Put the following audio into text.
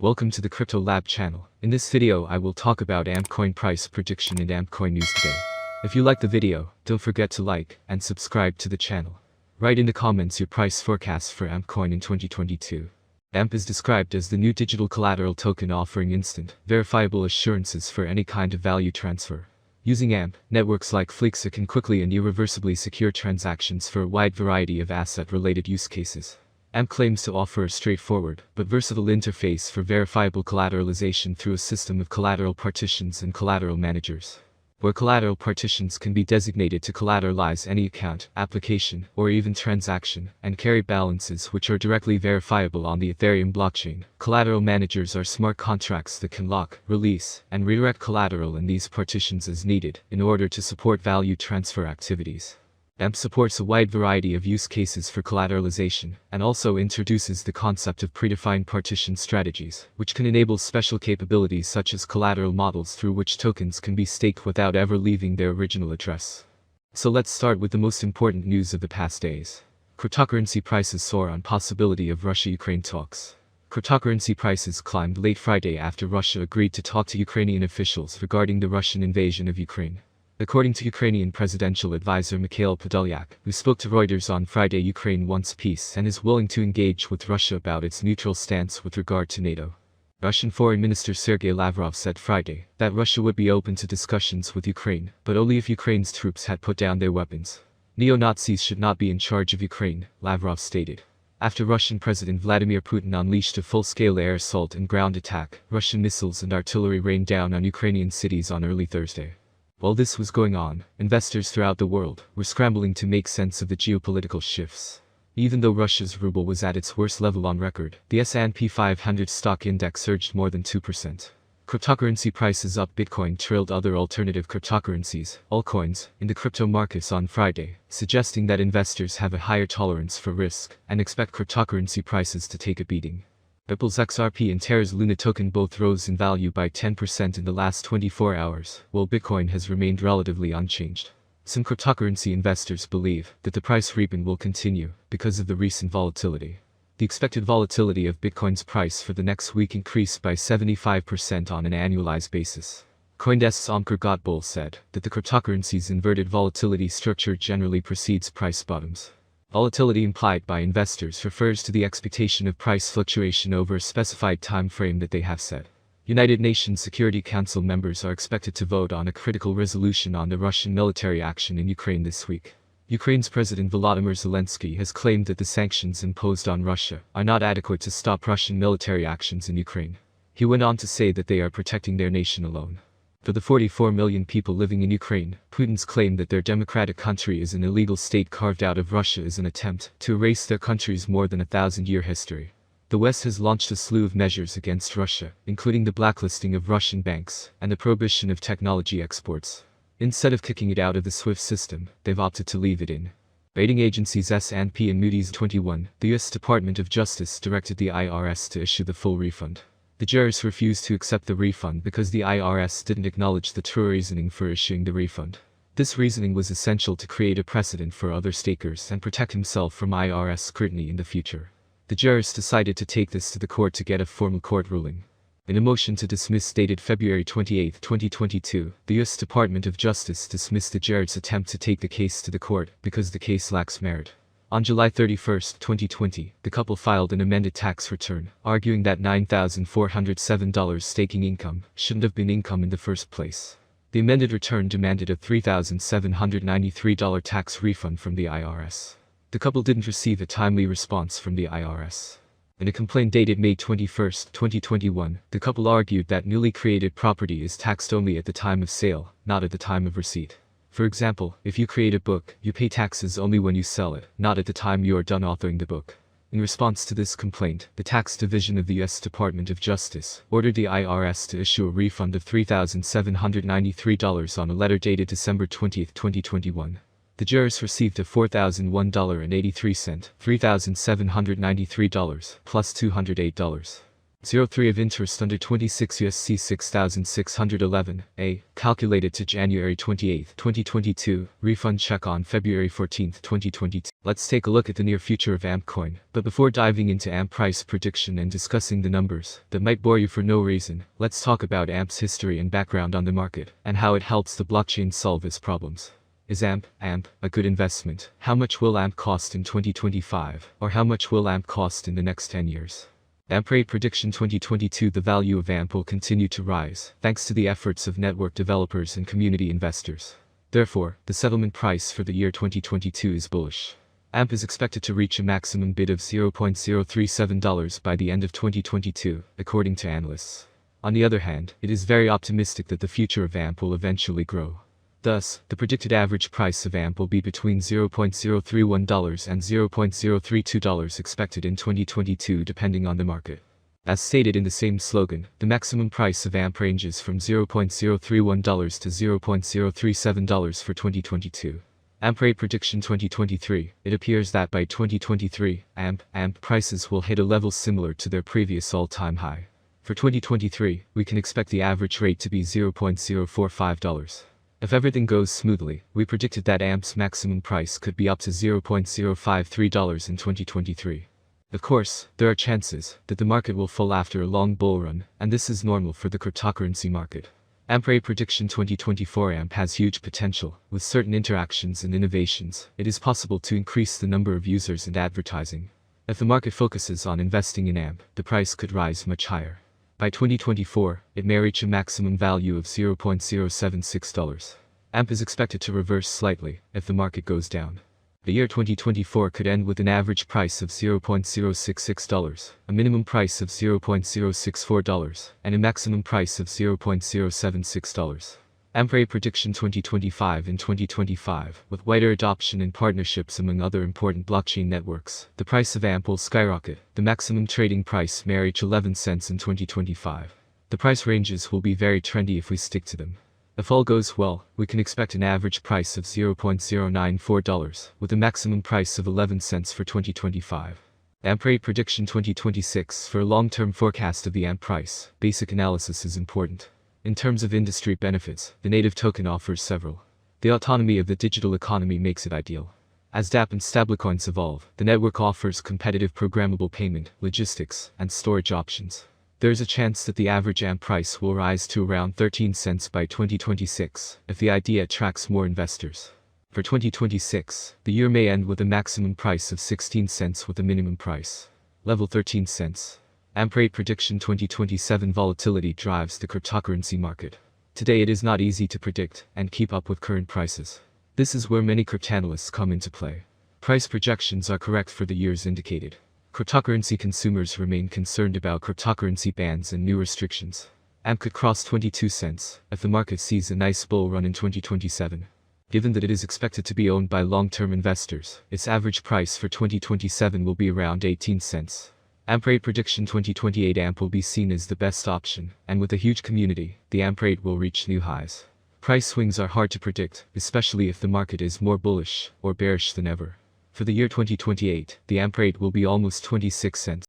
Welcome to the Crypto Lab channel. In this video I will talk about AmpCoin price prediction and AmpCoin news today. If you like the video, don't forget to like and subscribe to the channel. Write in the comments your price forecast for AmpCoin in 2022. AMP is described as the new digital collateral token offering instant, verifiable assurances for any kind of value transfer. Using AMP, networks like Fleexa can quickly and irreversibly secure transactions for a wide variety of asset-related use cases. AMP claims to offer a straightforward but versatile interface for verifiable collateralization through a system of collateral partitions and collateral managers, where collateral partitions can be designated to collateralize any account, application, or even transaction, and carry balances which are directly verifiable on the Ethereum blockchain. Collateral managers are smart contracts that can lock, release, and redirect collateral in these partitions as needed in order to support value transfer activities. AMP supports a wide variety of use cases for collateralization, and also introduces the concept of predefined partition strategies, which can enable special capabilities such as collateral models through which tokens can be staked without ever leaving their original address. So let's start with the most important news of the past days. Cryptocurrency prices soar on possibility of Russia-Ukraine talks. Cryptocurrency prices climbed late Friday after Russia agreed to talk to Ukrainian officials regarding the Russian invasion of Ukraine. According to Ukrainian presidential advisor Mikhail Podolyak, who spoke to Reuters on Friday, Ukraine wants peace and is willing to engage with Russia about its neutral stance with regard to NATO. Russian Foreign Minister Sergei Lavrov said Friday that Russia would be open to discussions with Ukraine, but only if Ukraine's troops had put down their weapons. Neo-Nazis should not be in charge of Ukraine, Lavrov stated. After Russian President Vladimir Putin unleashed a full-scale air assault and ground attack, Russian missiles and artillery rained down on Ukrainian cities on early Thursday. While this was going on, investors throughout the world were scrambling to make sense of the geopolitical shifts. Even though Russia's ruble was at its worst level on record, the S&P 500 stock index surged more than 2%. Cryptocurrency prices up. Bitcoin trailed other alternative cryptocurrencies, altcoins, in the crypto markets on Friday, suggesting that investors have a higher tolerance for risk and expect cryptocurrency prices to take a beating. Ripple's XRP and Terra's Luna token both rose in value by 10% in the last 24 hours, while Bitcoin has remained relatively unchanged. Some cryptocurrency investors believe that the price rebound will continue because of the recent volatility. The expected volatility of Bitcoin's price for the next week increased by 75% on an annualized basis. CoinDesk's Omkar Godbole said that the cryptocurrency's inverted volatility structure generally precedes price bottoms. Volatility implied by investors refers to the expectation of price fluctuation over a specified time frame that they have set. United Nations Security Council members are expected to vote on a critical resolution on the Russian military action in Ukraine this week. Ukraine's President Volodymyr Zelensky has claimed that the sanctions imposed on Russia are not adequate to stop Russian military actions in Ukraine. He went on to say that they are protecting their nation alone. For the 44 million people living in Ukraine, Putin's claim that their democratic country is an illegal state carved out of Russia is an attempt to erase their country's more than 1,000-year history. The West has launched a slew of measures against Russia, including the blacklisting of Russian banks and the prohibition of technology exports. Instead of kicking it out of the SWIFT system, they've opted to leave it in. Rating agencies S&P and Moody's 21, the U.S. Department of Justice directed the IRS to issue the full refund. The jurors refused to accept the refund because the IRS didn't acknowledge the true reasoning for issuing the refund. This reasoning was essential to create a precedent for other stakers and protect himself from IRS scrutiny in the future. The jurors decided to take this to the court to get a formal court ruling. In a motion to dismiss dated February 28, 2022, the U.S. Department of Justice dismissed the jurors' attempt to take the case to the court because the case lacks merit. On July 31, 2020, the couple filed an amended tax return, arguing that $9,407 staking income shouldn't have been income in the first place. The amended return demanded a $3,793 tax refund from the IRS. The couple didn't receive a timely response from the IRS. In a complaint dated May 21, 2021, the couple argued that newly created property is taxed only at the time of sale, not at the time of receipt. For example, if you create a book, you pay taxes only when you sell it, not at the time you are done authoring the book. In response to this complaint, the Tax Division of the U.S. Department of Justice ordered the IRS to issue a refund of $3,793 on a letter dated December 20, 2021. The jurors received a $4,001.83, $3,793, plus $208. 0.03 of interest under 26 USC 6,611, A, calculated to January 28, 2022, refund check on February 14, 2022. Let's take a look at the near future of AmpCoin, but before diving into AMP price prediction and discussing the numbers that might bore you for no reason, let's talk about AMP's history and background on the market, and how it helps the blockchain solve its problems. Is AMP a good investment? How much will AMP cost in 2025? Or how much will AMP cost in the next 10 years? AMP rate prediction 2022. The value of AMP will continue to rise, thanks to the efforts of network developers and community investors. Therefore, the settlement price for the year 2022 is bullish. AMP is expected to reach a maximum bid of $0.037 by the end of 2022, according to analysts. On the other hand, it is very optimistic that the future of AMP will eventually grow. Thus, the predicted average price of AMP will be between $0.031 and $0.032 expected in 2022 depending on the market. As stated in the same slogan, the maximum price of AMP ranges from $0.031 to $0.037 for 2022. AMP rate prediction 2023. It appears that by 2023, AMP prices will hit a level similar to their previous all-time high. For 2023, we can expect the average rate to be $0.045. If everything goes smoothly, we predicted that AMP's maximum price could be up to $0.053 in 2023. Of course, there are chances that the market will fall after a long bull run, and this is normal for the cryptocurrency market. AMP rate prediction 2024. AMP has huge potential. With certain interactions and innovations, it is possible to increase the number of users and advertising. If the market focuses on investing in AMP, the price could rise much higher. By 2024, it may reach a maximum value of $0.076. AMP is expected to reverse slightly if the market goes down. The year 2024 could end with an average price of $0.066, a minimum price of $0.064, and a maximum price of $0.076. AMP rate prediction 2025. In 2025, with wider adoption and partnerships among other important blockchain networks, the price of AMP will skyrocket. The maximum trading price may reach 11 cents in 2025. The price ranges will be very trendy if we stick to them. If all goes well, we can expect an average price of $0.094, with a maximum price of 11 cents for 2025. AMP rate prediction 2026. For a long-term forecast of the AMP price, basic analysis is important. In terms of industry benefits, the native token offers several. The autonomy of the digital economy makes it ideal. As dApp and stablecoins evolve, the network offers competitive programmable payment, logistics, and storage options. There is a chance that the average AMP price will rise to around 13 cents by 2026, if the idea attracts more investors. For 2026, the year may end with a maximum price of 16 cents with a minimum price level 13 cents. AMP rate prediction 2027. Volatility drives the cryptocurrency market. Today it is not easy to predict and keep up with current prices. This is where many cryptanalysts come into play. Price projections are correct for the years indicated. Cryptocurrency consumers remain concerned about cryptocurrency bans and new restrictions. AMP could cross 22 cents if the market sees a nice bull run in 2027. Given that it is expected to be owned by long-term investors, its average price for 2027 will be around 18 cents. AMP rate prediction 2028. AMP will be seen as the best option, and with a huge community, the AMP rate will reach new highs. Price swings are hard to predict, especially if the market is more bullish or bearish than ever. For the year 2028, the AMP rate will be almost 26 cents.